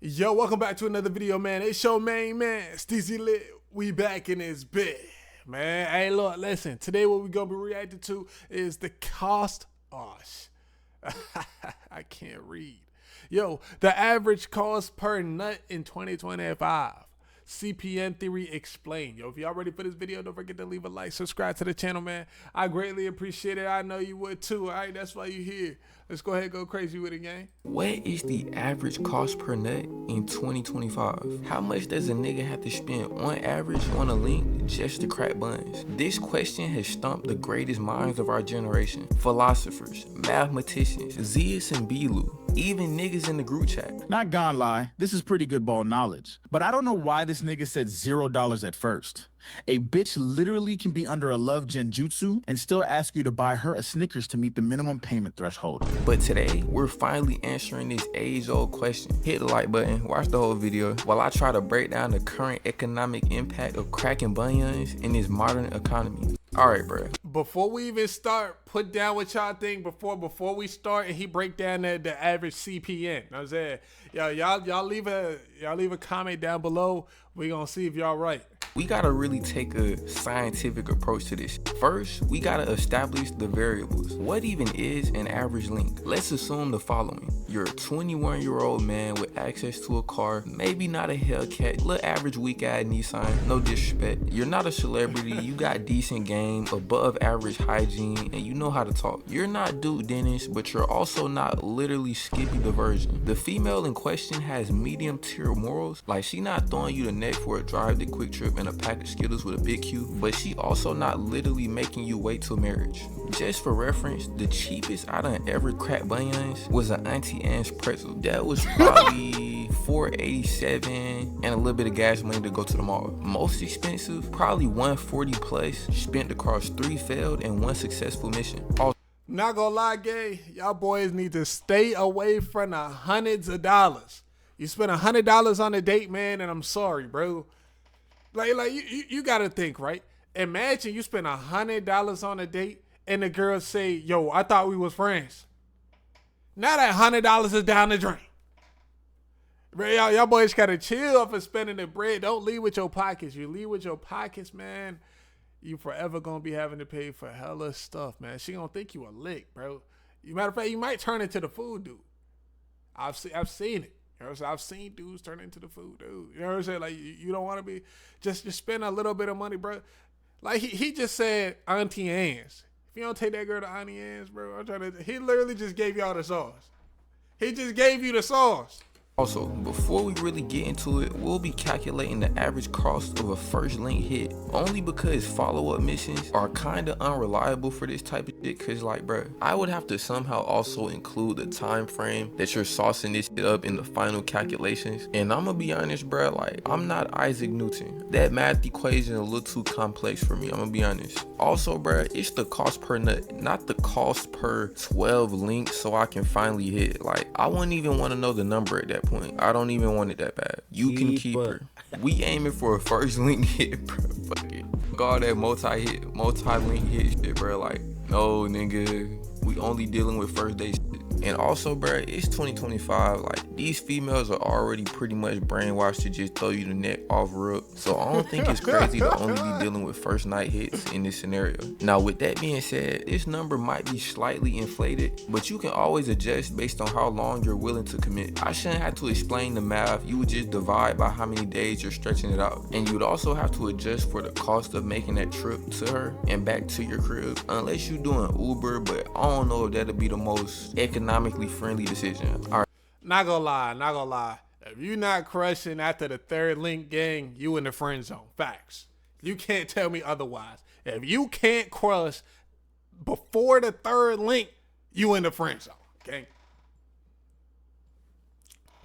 Yo, welcome back to another video, man. It's your main man, Steezy Lit. We back in this bit, man. Hey, look, listen. Today, what we gonna be reacting to is the cost. Oh, I can't read. Yo, the average cost per nut in 2025. CPN Theory explained. Yo, if y'all ready for this video, don't forget to leave a like, subscribe to the channel, man. I greatly appreciate it. I know you would too. All right, that's why you here. Let's go ahead and go crazy with it, gang. What is the average cost per nut in 2025? How much does a nigga have to spend on average on a link just to crack buns? This question has stumped the greatest minds of our generation. Philosophers, mathematicians, Zeus and Belu, even niggas in the group chat. Not gonna lie, this is pretty good ball knowledge. But I don't know why this nigga said $0 at first. A bitch literally can be under a love genjutsu and still ask you to buy her a Snickers to meet the minimum payment threshold. But today, we're finally answering this age-old question. Hit the like button, watch the whole video, while I try to break down the current economic impact of cracking bunions in this modern economy. Alright, bro. Before we even start, put down what y'all think before we start, and he break down the average CPN. You know what I'm saying? Y'all leave a comment down below. We gonna see if y'all right. We gotta really take a scientific approach to this. First, we gotta establish the variables. What even is an average link? Let's assume the following. You're a 21-year-old man with access to a car, maybe not a Hellcat, little average weak-eyed Nissan, no disrespect. You're not a celebrity, you got decent game, above average hygiene, and you know how to talk. You're not Duke Dennis, but you're also not literally Skippy the Virgin. The female in question has medium tier morals, like she not throwing you the neck for a drive to Quick Trip and a pack of Skittles with a big Q, but she also not literally making you wait till marriage. Just for reference, the cheapest I done ever cracked bunions was an Auntie Anne's pretzel. That was probably $4.87 and a little bit of gas money to go to the mall. Most expensive, probably $140 plus, spent across 3 failed and 1 successful mission. Not gonna lie, gay, y'all boys need to stay away from the hundreds of dollars. You spend $100 on a date, man, and I'm sorry, bro. Like you gotta think, right? Imagine you spend $100 on a date and the girl say, yo, I thought we was friends. Now that $100 is down the drain. Bro, y'all boys gotta chill for spending the bread. Don't leave with your pockets. You leave with your pockets, man, you forever gonna be having to pay for hella stuff, man. She gonna think you a lick, bro. Matter of fact, you might turn into the food dude. I've seen it. You know what I'm saying? I've seen dudes turn into the food dude. You know what I'm saying? Like, you don't want to be, just spend a little bit of money, bro. Like, he just said Auntie Anne's. If you don't take that girl to Auntie Anne's, bro, he literally just gave y'all the sauce. He just gave you the sauce. Also, before we really get into it, we'll be calculating the average cost of a first link hit, only because follow-up missions are kinda unreliable for this type of shit. Cause like, bruh, I would have to somehow also include the time frame that you're saucing this shit up in the final calculations. And I'm gonna be honest, bruh, like, I'm not Isaac Newton. That math equation is a little too complex for me, I'm gonna be honest. Also, bruh, it's the cost per nut, not the cost per 12 links so I can finally hit. Like, I wouldn't even want to know the number at that point. I don't even want it that bad. You can keep her. We aiming for a first link hit, bro. Fuck it. Fuck all that multi-link hit shit, bro. Like, no, nigga. We only dealing with first day shit. And also, bro, it's 2025. Like, these females are already pretty much brainwashed to just throw you the neck off real. So I don't think it's crazy to only be dealing with first night hits in this scenario. Now, with that being said, this number might be slightly inflated, but you can always adjust based on how long you're willing to commit. I shouldn't have to explain the math. You would just divide by how many days you're stretching it out. And you would also have to adjust for the cost of making that trip to her and back to your crib. Unless you're doing Uber, but I don't know if that'll be the most economically friendly decision. All right. Not gonna lie. If you not crushing after the third link, gang, you in the friend zone. Facts. You can't tell me otherwise. If you can't crush before the third link, you in the friend zone, gang.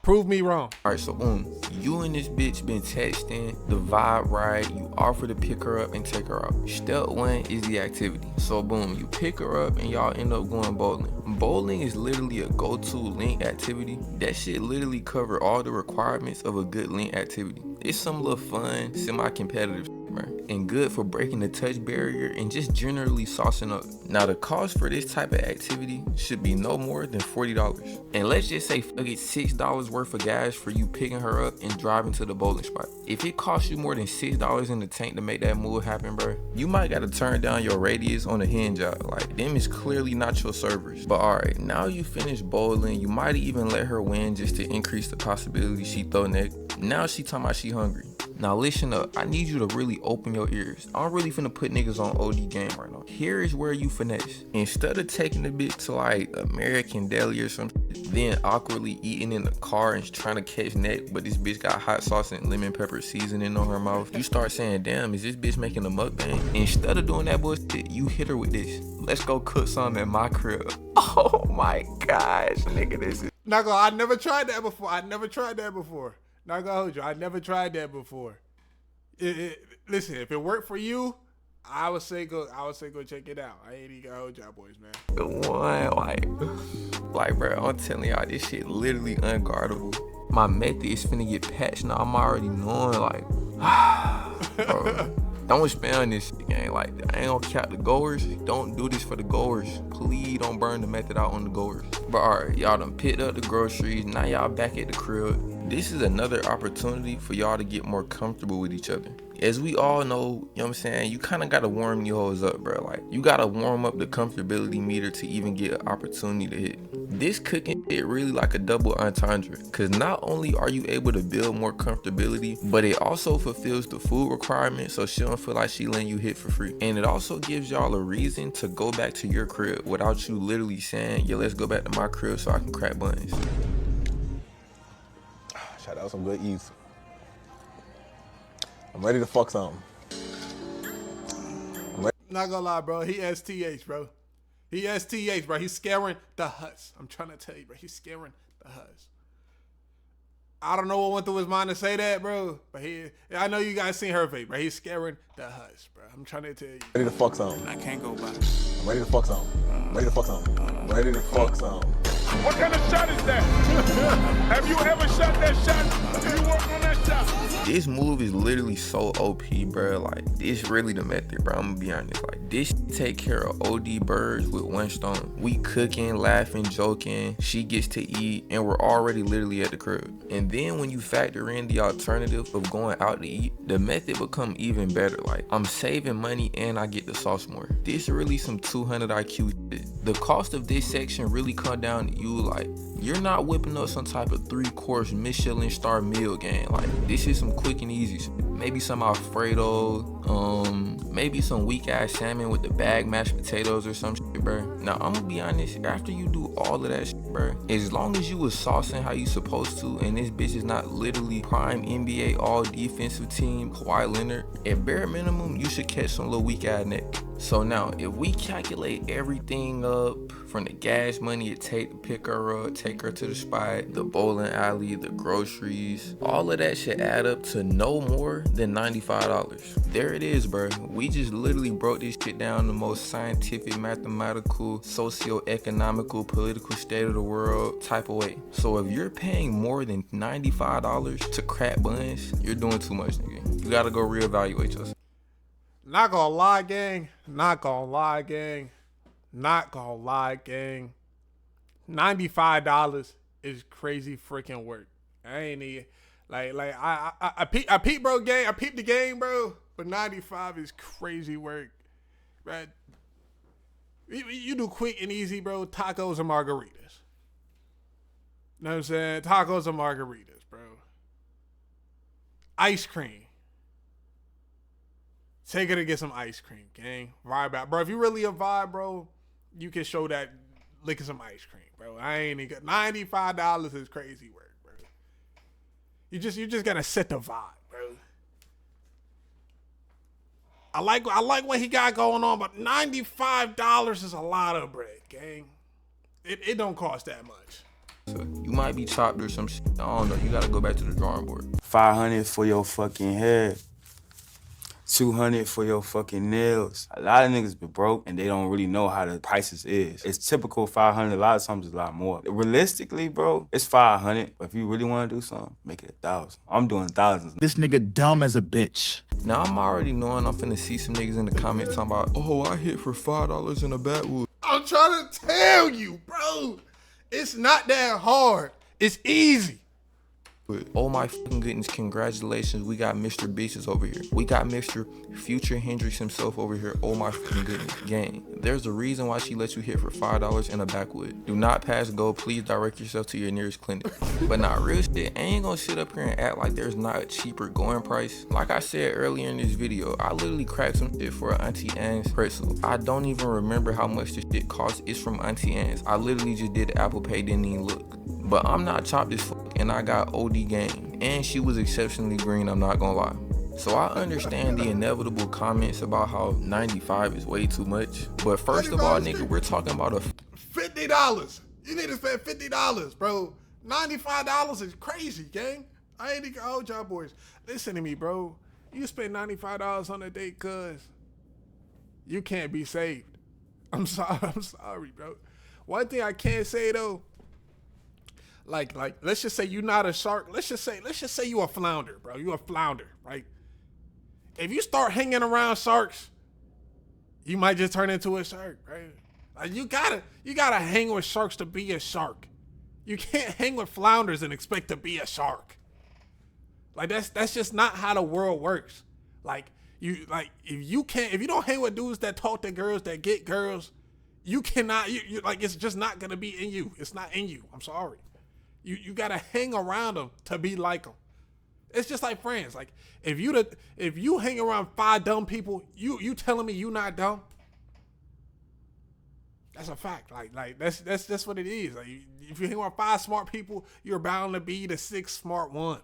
Prove me wrong. Alright, so boom, you and this bitch been texting, the vibe right, you offer to pick her up and take her out. Step 1 is the activity. So boom, you pick her up and y'all end up going bowling. Bowling is literally a go-to link activity. That shit literally cover all the requirements of a good link activity. It's some little fun, semi-competitive, man, and good for breaking the touch barrier and just generally saucing up. Now the cost for this type of activity should be no more than $40. And let's just say fuck it, $6 worth of gas for you picking her up and driving to the bowling spot. If it costs you more than $6 in the tank to make that move happen, bro, you might gotta turn down your radius on the hinge job. Like, them is clearly not your servers. But alright, now you finish bowling, you might even let her win just to increase the possibility she throw neck. Now she talking about she hungry. Now listen up, I need you to really open your ears. I'm really finna put niggas on OD game right now. Here is where you finesse. Instead of taking the bitch to like American Deli or some shit, then awkwardly eating in the car and trying to catch neck, but this bitch got hot sauce and lemon pepper seasoning on her mouth, you start saying, damn, is this bitch making a mukbang? Instead of doing that bullshit, you hit her with this. Let's go cook something at my crib. Oh my gosh, nigga, this is... Not gonna, I never tried that before. Not gonna hold you. I never tried that before. Listen, if it worked for you, I would say go check it out. I ain't even gonna hold y'all boys, man. The one, like, bro, I'm telling y'all, this shit literally unguardable. My method is finna get patched now. I'm already knowing, like, bro, don't spam this shit, gang. Like, I ain't gonna count the goers. Don't do this for the goers. Please don't burn the method out on the goers. But alright, y'all done picked up the groceries. Now y'all back at the crib. This is another opportunity for y'all to get more comfortable with each other. As we all know, you know what I'm saying, you kind of got to warm your hoes up, bro. Like, you got to warm up the comfortability meter to even get an opportunity to hit. This cooking shit really like a double entendre, because not only are you able to build more comfortability, but it also fulfills the food requirement, so she don't feel like she letting you hit for free. And it also gives y'all a reason to go back to your crib without you literally saying, yeah, let's go back to my crib so I can crack buns. Shout out some good eats. I'm ready to fuck something. Not gonna lie, bro. He STH, bro. He STH, bro. He's scaring the huts. I'm trying to tell you, bro. He's scaring the huts. I don't know what went through his mind to say that, bro. But I know you guys seen her face, bro. He's scaring the huts, bro. I'm trying to tell you. Ready to fuck something. I can't go by. I'm ready to fuck something. Ready to fuck something. Ready to fuck something. What kind of shot is that? Have you ever shot that shot? Do you work on that shot? This move is literally so OP, bro. Like, this really the method, bro. I'm gonna be honest. Like, this take care of OD birds with one stone. We cooking, laughing, joking. She gets to eat, and we're already literally at the crib. And then when you factor in the alternative of going out to eat, the method become even better. Like, I'm saving money and I get the sauce more. This really some 200 IQ shit. The cost of this section really come down to you. Like, you're not whipping up some type of 3-course Michelin star meal game. Like, this is some quick and easy shit. Maybe some Alfredo, maybe some weak ass salmon with the bag mashed potatoes or some shit, bro. Now, I'm gonna be honest, after you do all of that shit, bro, as long as you was saucing how you supposed to, and this bitch is not literally prime NBA all defensive team Kawhi Leonard, at bare minimum, you should catch some little weak ass neck. So now, if we calculate everything up, from the gas money it take to pick her up, take her to the spot, the bowling alley, the groceries, all of that should add up to no more than $95. There it is, bro. We just literally broke this shit down the most scientific, mathematical, socio-economical, political state of the world type of way. So if you're paying more than $95 to crack buns, you're doing too much, nigga. You gotta go reevaluate yourself. Not gonna lie, gang. Not gonna lie, gang. $95 is crazy freaking work. I ain't even like I peep bro game. I peep the game, bro. But 95 is crazy work, right? You do quick and easy, bro. Tacos and margaritas. You know what I'm saying? Tacos and margaritas, bro. Ice cream. Take her to get some ice cream, gang. Vibe out. Bro, if you really a vibe, bro, you can show that licking some ice cream, bro. I ain't even $95 is crazy work, bro. You just gotta set the vibe, bro. I like what he got going on, but $95 is a lot of bread, gang. It don't cost that much. So you might be chopped or some shit. I don't know. You gotta go back to the drawing board. 500 for your fucking head. $200 for your fucking nails. A lot of niggas be broke and they don't really know how the prices is. It's typical $500. A lot of times it's a lot more. Realistically, bro, it's $500. But if you really want to do something, make it $1,000. I'm doing thousands. This nigga dumb as a bitch. Now I'm already knowing I'm finna see some niggas in the comments talking about, oh, I hit for $5 in a backwood. I'm trying to tell you, bro. It's not that hard. It's easy. Oh my fucking goodness, congratulations, we got Mr. Beaches over here. We got Mr. Future Hendrix himself over here. Oh my fucking goodness. Gang, there's a reason why she lets you hit for $5 in a backwood. Do not pass go, please direct yourself to your nearest clinic. But not real shit, I ain't gonna sit up here and act like there's not a cheaper going price. Like I said earlier in this video, I literally cracked some shit for Auntie Anne's pretzel. I don't even remember how much this shit cost. It's from Auntie Anne's. I literally just did Apple Pay, didn't even look. But I'm not chopped as fuck and I got OD game. And she was exceptionally green, I'm not gonna lie. So I understand the inevitable comments about how 95 is way too much. But first of all, nigga, we're talking about a $50. You need to spend $50, bro. $95 is crazy, gang. I ain't even hold y'all boys. Listen to me, bro. You spend $95 on a date, cuz you can't be saved. I'm sorry, bro. One thing I can't say though, like let's just say you're not a shark. Let's just say you a flounder, bro. You a flounder, right? If you start hanging around sharks, you might just turn into a shark, right? Like you gotta hang with sharks to be a shark. You can't hang with flounders and expect to be a shark. Like that's just not how the world works. Like if you don't hang with dudes that talk to girls, that get girls, you cannot. You like it's just not gonna be in you. It's not in you. I'm sorry. You gotta hang around them to be like them. It's just like friends. Like if you hang around 5 dumb people, you telling me you not dumb? That's a fact. Like that's what it is. Like if you hang around 5 smart people, you're bound to be the 6th smart one.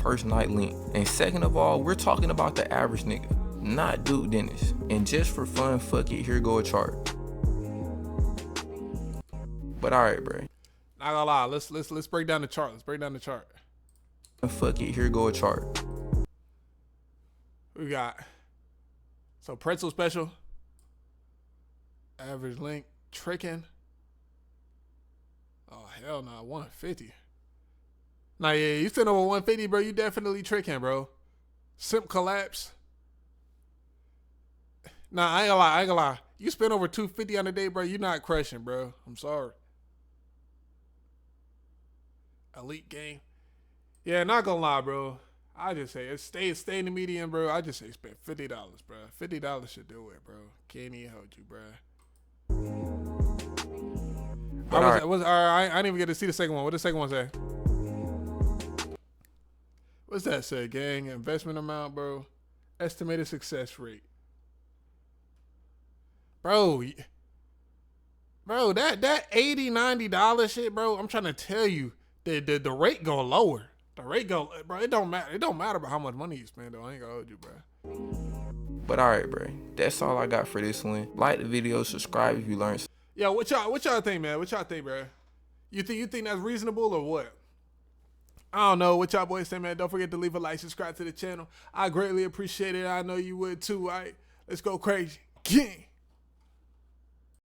first night link. And second of all, we're talking about the average nigga, not Duke Dennis. And just for fun, fuck it, here go a chart. But alright, bro. Not gonna lie, let's break down the chart. Let's break down the chart. Fuck it, here go a chart. We got so pretzel special, average length, tricking. Oh hell no, 150. Nah, yeah, you sitting over 150, bro. You definitely tricking, bro. Simp collapse. Nah, I ain't gonna lie. You spend over 250 on a day, bro. You not crushing, bro. I'm sorry. Elite game. Yeah, not gonna lie, bro. I just say stay in the median, bro. I just say spend $50, bro. $50 should do it, bro. Can't even hold you, bro. I didn't even get to see the second one. What did the second one say? What's that say, gang? Investment amount, bro. Estimated success rate. Bro, that $80, $90 shit, bro. I'm trying to tell you, the rate go lower. The rate go, bro. It don't matter. It don't matter about how much money you spend, though. I ain't gonna hold you, bro. But alright, bro. That's all I got for this one. Like the video, subscribe if you learned. Yo, what y'all think, man? What y'all think, bro? You think that's reasonable or what? I don't know. What y'all boys think, man? Don't forget to leave a like, subscribe to the channel. I greatly appreciate it. I know you would too. All right, let's go crazy. Gang.